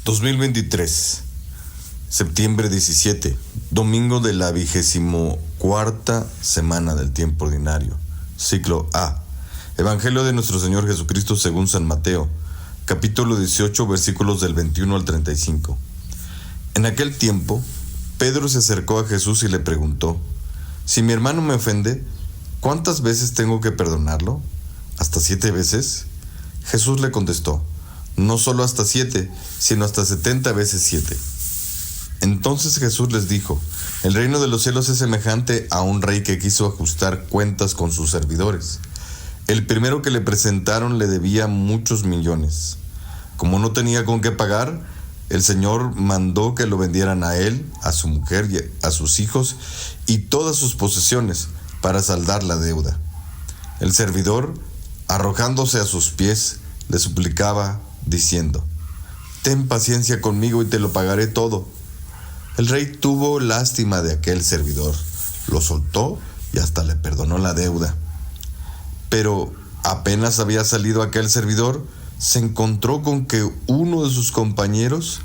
2023, septiembre 17, domingo de la 24ª semana del tiempo ordinario, ciclo A. Evangelio de nuestro Señor Jesucristo según San Mateo, capítulo 18, versículos del 21 al 35. En aquel tiempo, Pedro se acercó a Jesús y le preguntó: si mi hermano me ofende, ¿cuántas veces tengo que perdonarlo? ¿Hasta 7 veces? Jesús le contestó: no solo hasta 7, sino hasta 70 veces 7. Entonces Jesús les dijo: el reino de los cielos es semejante a un rey que quiso ajustar cuentas con sus servidores. El primero que le presentaron le debía muchos millones. Como no tenía con qué pagar, el Señor mandó que lo vendieran a él, a su mujer y a sus hijos y todas sus posesiones para saldar la deuda. El servidor, arrojándose a sus pies, le suplicaba diciendo: ten paciencia conmigo y te lo pagaré todo. El rey tuvo lástima de aquel servidor, lo soltó y hasta le perdonó la deuda. Pero apenas había salido aquel servidor, se encontró con que uno de sus compañeros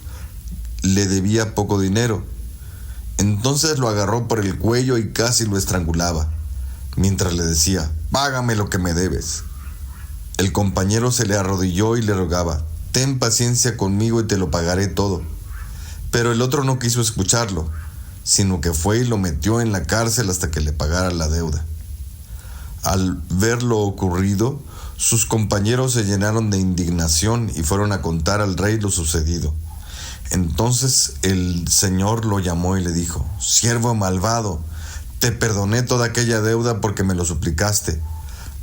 le debía poco dinero. Entonces lo agarró por el cuello y casi lo estrangulaba, mientras le decía: págame lo que me debes. El compañero se le arrodilló y le rogaba: ten paciencia conmigo y te lo pagaré todo. Pero el otro no quiso escucharlo, sino que fue y lo metió en la cárcel hasta que le pagara la deuda. Al ver lo ocurrido, sus compañeros se llenaron de indignación y fueron a contar al rey lo sucedido. Entonces el Señor lo llamó y le dijo: siervo malvado, te perdoné toda aquella deuda porque me lo suplicaste.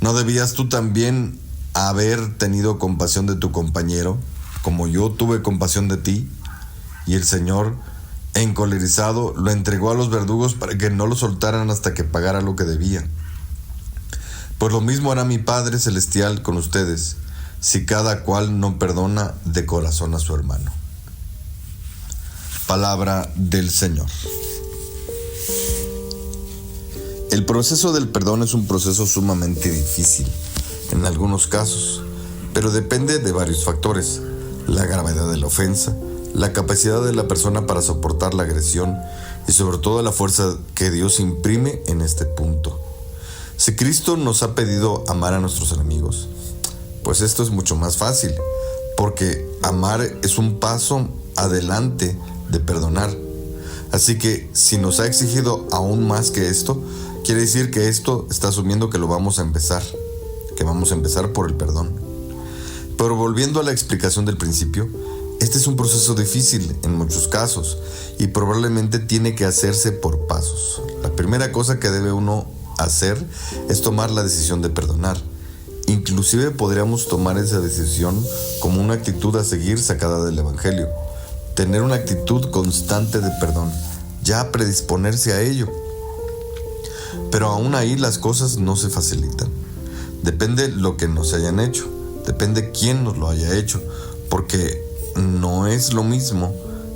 ¿No debías tú también haber tenido compasión de tu compañero, como yo tuve compasión de ti? Y el Señor, encolerizado, lo entregó a los verdugos para que no lo soltaran hasta que pagara lo que debía. Pues lo mismo hará mi Padre Celestial con ustedes, si cada cual no perdona de corazón a su hermano. Palabra del Señor. El proceso del perdón es un proceso sumamente difícil, en algunos casos, pero depende de varios factores: la gravedad de la ofensa, la capacidad de la persona para soportar la agresión y sobre todo la fuerza que Dios imprime en este punto. Si Cristo nos ha pedido amar a nuestros enemigos, pues esto es mucho más fácil, porque amar es un paso adelante de perdonar. Así que si nos ha exigido aún más que esto, quiere decir que esto está asumiendo que lo vamos a empezar, que vamos a empezar por el perdón. Pero volviendo a la explicación del principio, este es un proceso difícil en muchos casos y probablemente tiene que hacerse por pasos. La primera cosa que debe uno hacer es tomar la decisión de perdonar. Inclusive podríamos tomar esa decisión como una actitud a seguir sacada del Evangelio. Tener una actitud constante de perdón, ya predisponerse a ello. Pero aún ahí las cosas no se facilitan. Depende lo que nos hayan hecho, depende quién nos lo haya hecho, porque no es lo mismo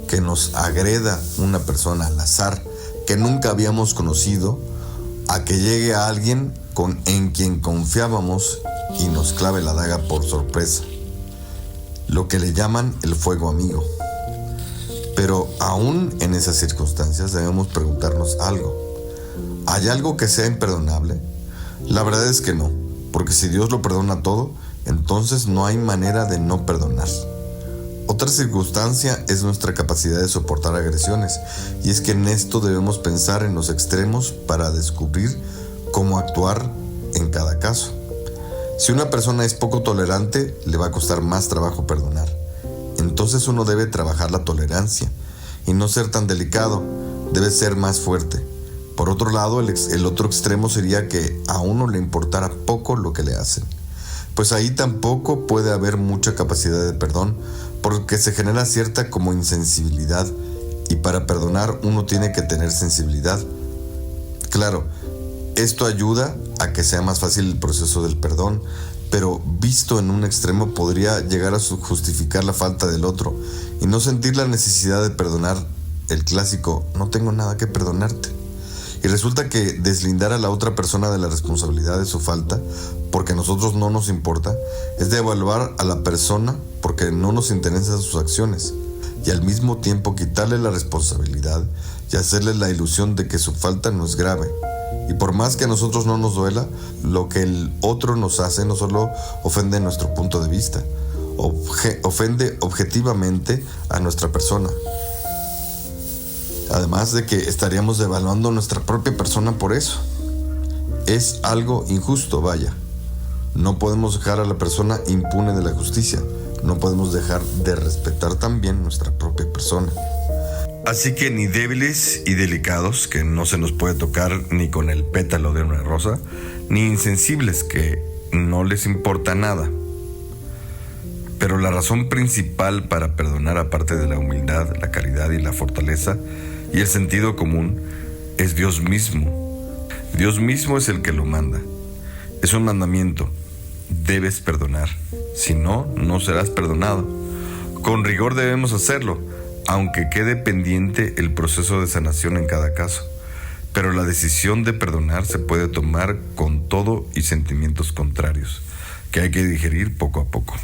que nos agreda una persona al azar que nunca habíamos conocido, a que llegue a alguien en quien confiábamos y nos clave la daga por sorpresa. Lo que le llaman el fuego amigo. Pero aún en esas circunstancias debemos preguntarnos algo: ¿hay algo que sea imperdonable? La verdad es que no, porque si Dios lo perdona todo, entonces no hay manera de no perdonar. Otra circunstancia es nuestra capacidad de soportar agresiones, y es que en esto debemos pensar en los extremos para descubrir cómo actuar en cada caso. Si una persona es poco tolerante, le va a costar más trabajo perdonar. Entonces uno debe trabajar la tolerancia y no ser tan delicado, debe ser más fuerte. Por otro lado, el otro extremo sería que a uno le importara poco lo que le hacen. Pues ahí tampoco puede haber mucha capacidad de perdón, porque se genera cierta como insensibilidad, y para perdonar uno tiene que tener sensibilidad. Claro, esto ayuda a que sea más fácil el proceso del perdón, pero visto en un extremo podría llegar a justificar la falta del otro y no sentir la necesidad de perdonar. El clásico: no tengo nada que perdonarte. Y resulta que deslindar a la otra persona de la responsabilidad de su falta, porque a nosotros no nos importa, es devaluar a la persona porque no nos interesan sus acciones. y al mismo tiempo quitarle la responsabilidad y hacerle la ilusión de que su falta no es grave. Y por más que a nosotros no nos duela, lo que el otro nos hace no solo ofende nuestro punto de vista, ofende objetivamente a nuestra persona. Además de que estaríamos devaluando nuestra propia persona por eso. Es algo injusto, vaya. No podemos dejar a la persona impune de la justicia. No podemos dejar de respetar también nuestra propia persona. Así que ni débiles y delicados, que no se nos puede tocar ni con el pétalo de una rosa, ni insensibles, que no les importa nada. Pero la razón principal para perdonar, aparte de la humildad, la caridad y la fortaleza y el sentido común, es Dios mismo. Dios mismo es el que lo manda. Es un mandamiento. Debes perdonar. Si no, no serás perdonado. Con rigor debemos hacerlo, aunque quede pendiente el proceso de sanación en cada caso. Pero la decisión de perdonar se puede tomar con todo y sentimientos contrarios, que hay que digerir poco a poco.